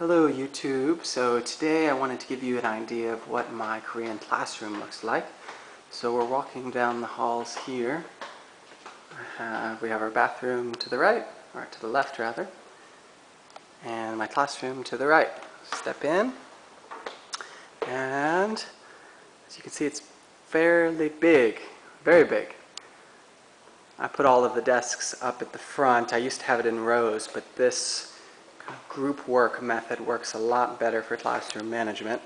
Hello YouTube. So today I wanted to give you an idea of what my Korean classroom looks like. So we're walking down the halls here. We have our bathroom to the right, or to the left rather, and my classroom to the right. Step in, and as you can see it's fairly big, very big. I put all of the desks up at the front. I used to have it in rows, but this group work method works a lot better for classroom management.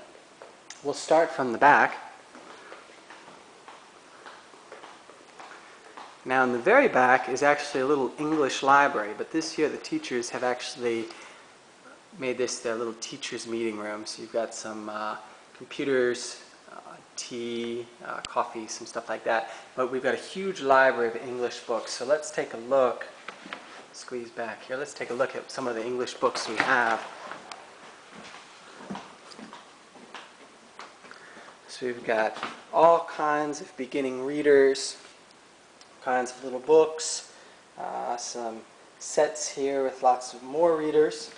We'll start from the back. Now in the very back is actually a little English library, but this year the teachers have actually made this their little teachers meeting room. So you've got some computers, tea, coffee, some stuff like that. But we've got a huge library of English books. So let's take a look. Squeeze back here. Let's take a look at some of the English books we have. So we've got all kinds of beginning readers, kinds of little books, some sets here with lots of more readers.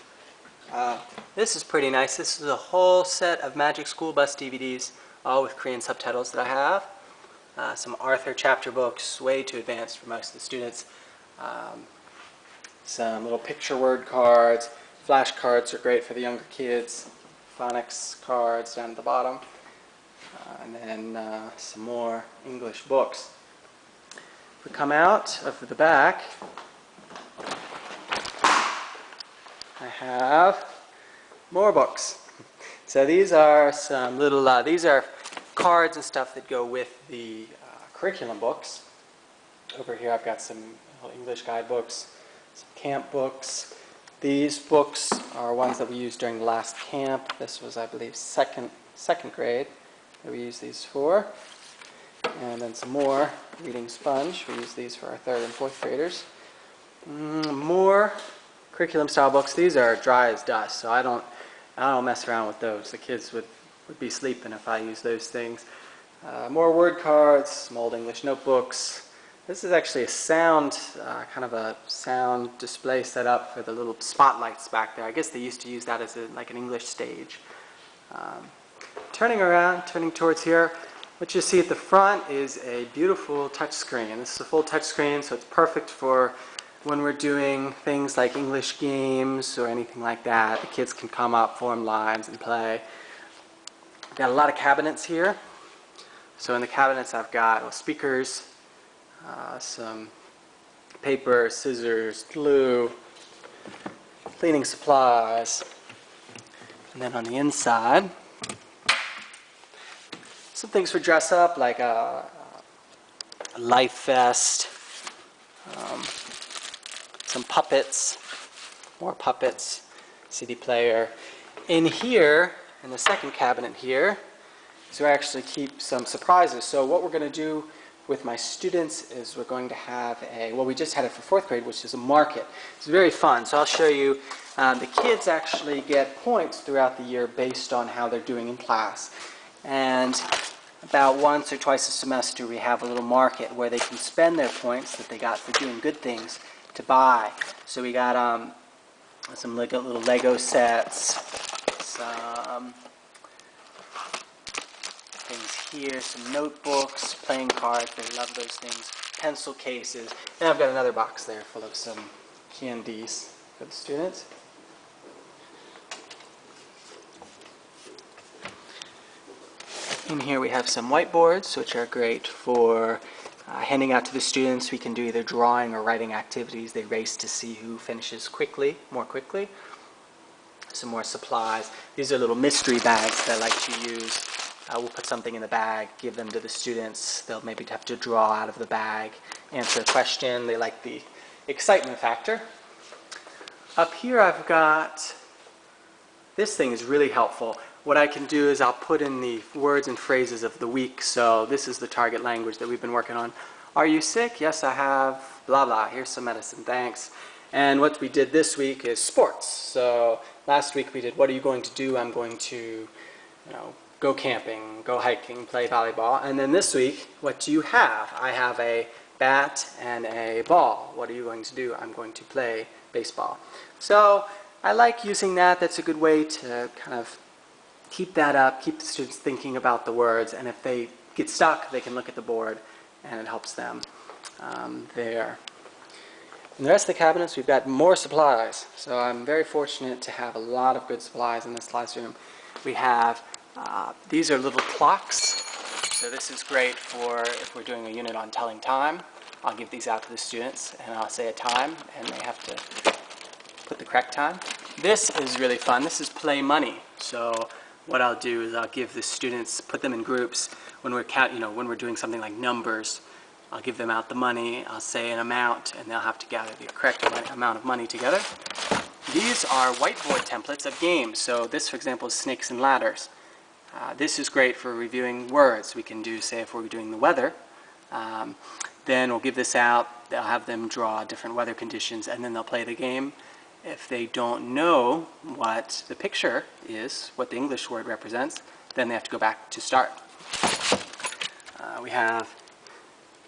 This is pretty nice. This is a whole set of Magic School Bus DVDs, all with Korean subtitles that I have. Some Arthur chapter books, way too advanced for most of the students. Some little picture word cards. Flashcards are great for the younger kids. Phonics cards down at the bottom. And then some more English books. If we come out of the back, I have more books. So these are some little, these are cards and stuff that go with the curriculum books. Over here I've got some English guidebooks, some camp books. These books are ones that we used during the last camp. This was, I believe, second grade that we used these for. And then some more reading sponge. We use these for our 3rd and 4th graders. More curriculum style books. These are dry as dust, so I don't mess around with those. The kids would be sleeping if I used those things. More word cards, some old English notebooks. This is actually a sound, kind of a sound display set up for the little spotlights back there. I guess they used to use that as like an English stage. Turning towards here, what you see at the front is a beautiful touch screen. This is a full touch screen, so it's perfect for when we're doing things like English games or anything like that. The kids can come up, form lines, and play. I've got a lot of cabinets here. So in the cabinets I've got speakers, some paper, scissors, glue, cleaning supplies, and then on the inside, some things for dress up like a life vest, some puppets, more puppets, CD player. In here, in the second cabinet here, is where I actually keep some surprises. So what we're going to do with my students is we're going to have we just had it for 4th grade, which is a market. It's very fun. So I'll show you. The kids actually get points throughout the year based on how they're doing in class. And about once or twice a semester we have a little market where they can spend their points that they got for doing good things to buy. So we got some little Lego sets, some things here, some notebooks, playing cards, they love those things, pencil cases, and I've got another box there full of some candies for the students. In here we have some whiteboards, which are great for handing out to the students. We can do either drawing or writing activities. They race to see who finishes more quickly. Some more supplies. These are little mystery bags that I like to use. We'll put something in the bag, give them to the students. They'll maybe have to draw out of the bag, answer a question. They like the excitement factor. Up here I've got, this thing is really helpful. What I can do is I'll put in the words and phrases of the week. So this is the target language that we've been working on. Are you sick? Yes, I have. Blah, blah. Here's some medicine. Thanks. And what we did this week is sports. So last week we did, what are you going to do? I'm going to, go camping, go hiking, play volleyball. And then this week, what do you have? I have a bat and a ball. What are you going to do? I'm going to play baseball. So I like using that. That's a good way to kind of keep that up, keep the students thinking about the words, and if they get stuck, they can look at the board, and it helps them there. In the rest of the cabinets, we've got more supplies. So I'm very fortunate to have a lot of good supplies in this classroom. We have, these are little clocks. So this is great for if we're doing a unit on telling time. I'll give these out to the students, and I'll say a time, and they have to put the correct time. This is really fun. This is play money. So what I'll do is I'll give the students, put them in groups when we're when we're doing something like numbers. I'll give them out the money, I'll say an amount, and they'll have to gather the correct amount of money together. These are whiteboard templates of games. So this, for example, is snakes and ladders. This is great for reviewing words. We can do, say, if we're doing the weather, then we'll give this out, they'll have them draw different weather conditions, and then they'll play the game. If they don't know what the picture is, what the English word represents, then they have to go back to start. We have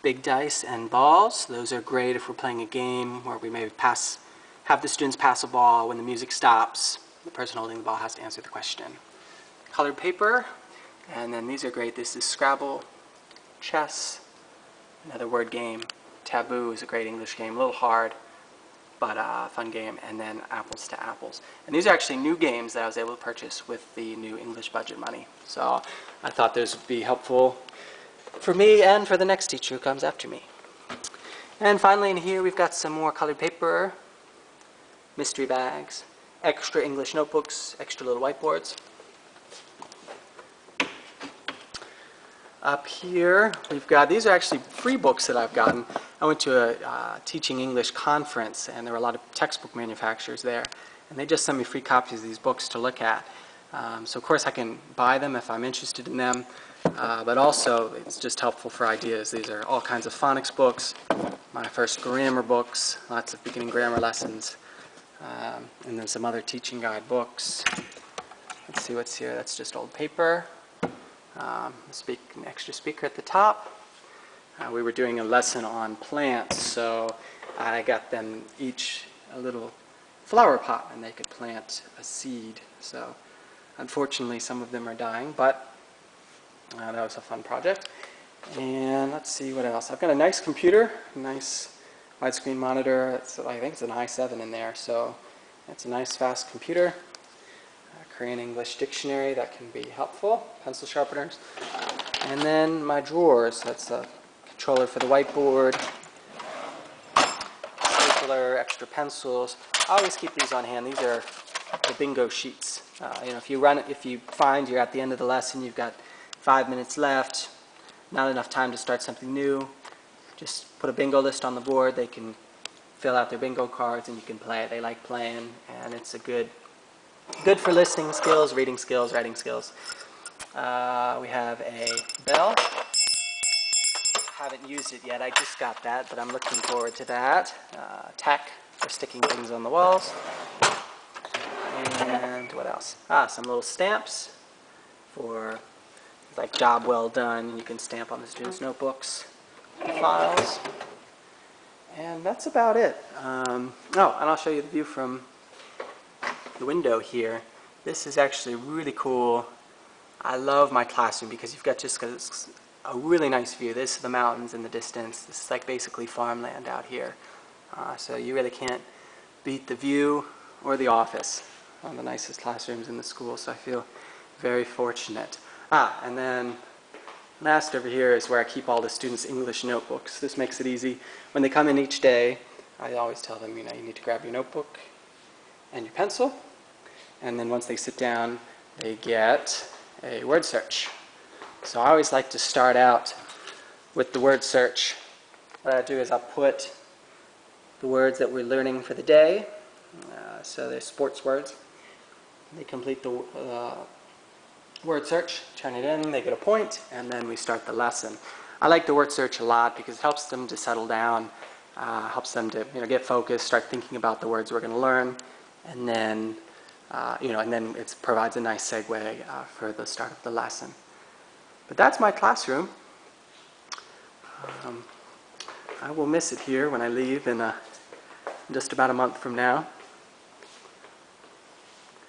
big dice and balls. Those are great if we're playing a game where we maybe have the students pass a ball. When the music stops, the person holding the ball has to answer the question. Colored paper, and then these are great. This is Scrabble, chess, another word game. Taboo is a great English game, a little hard, but a fun game. And then Apples to Apples. And these are actually new games that I was able to purchase with the new English budget money. So I thought those would be helpful for me and for the next teacher who comes after me. And finally in here we've got some more colored paper, mystery bags, extra English notebooks, extra little whiteboards. Up here we've got, these are actually free books that I've gotten. I went to a teaching English conference, and there were a lot of textbook manufacturers there, and they just sent me free copies of these books to look at. So of course I can buy them if I'm interested in them. But also, it's just helpful for ideas. These are all kinds of phonics books, my first grammar books, lots of beginning grammar lessons, and then some other teaching guide books. Let's see what's here. That's just old paper. An extra speaker at the top. We were doing a lesson on plants, so I got them each a little flower pot, and they could plant a seed. So unfortunately, some of them are dying, but that was a fun project. And let's see what else. I've got a nice computer, a nice widescreen monitor. I think it's an i7 in there, so it's a nice fast computer. A Korean English dictionary that can be helpful, pencil sharpeners. And then my drawers. That's a controller for the whiteboard, stapler, extra pencils. I always keep these on hand. These are the bingo sheets. If you find you're at the end of the lesson, you've got 5 minutes left, not enough time to start something new, just put a bingo list on the board. They can fill out their bingo cards and you can play it. They like playing, and it's a good for listening skills, reading skills, writing skills. We have a bell. Haven't used it yet. I just got that, but I'm looking forward to that. Tack for sticking things on the walls. And what else? Some little stamps for like job well done. You can stamp on the students' notebooks, files, and that's about it. And I'll show you the view from the window here. This is actually really cool. I love my classroom because you've got just a really nice view. This is the mountains in the distance. This is like basically farmland out here. So you really can't beat the view or the office. One of the nicest classrooms in the school, so I feel very fortunate. And then last over here is where I keep all the students' English notebooks. This makes it easy. When they come in each day, I always tell them, you need to grab your notebook and your pencil. And then once they sit down, they get a word search. So I always like to start out with the word search. What I do is I'll put the words that we're learning for the day. So they're sports words. They complete the word search, turn it in, they get a point, and then we start the lesson. I like the word search a lot because it helps them to settle down, helps them to get focused, start thinking about the words we're going to learn, and then it provides a nice segue for the start of the lesson. But that's my classroom. I will miss it here when I leave in just about a month from now.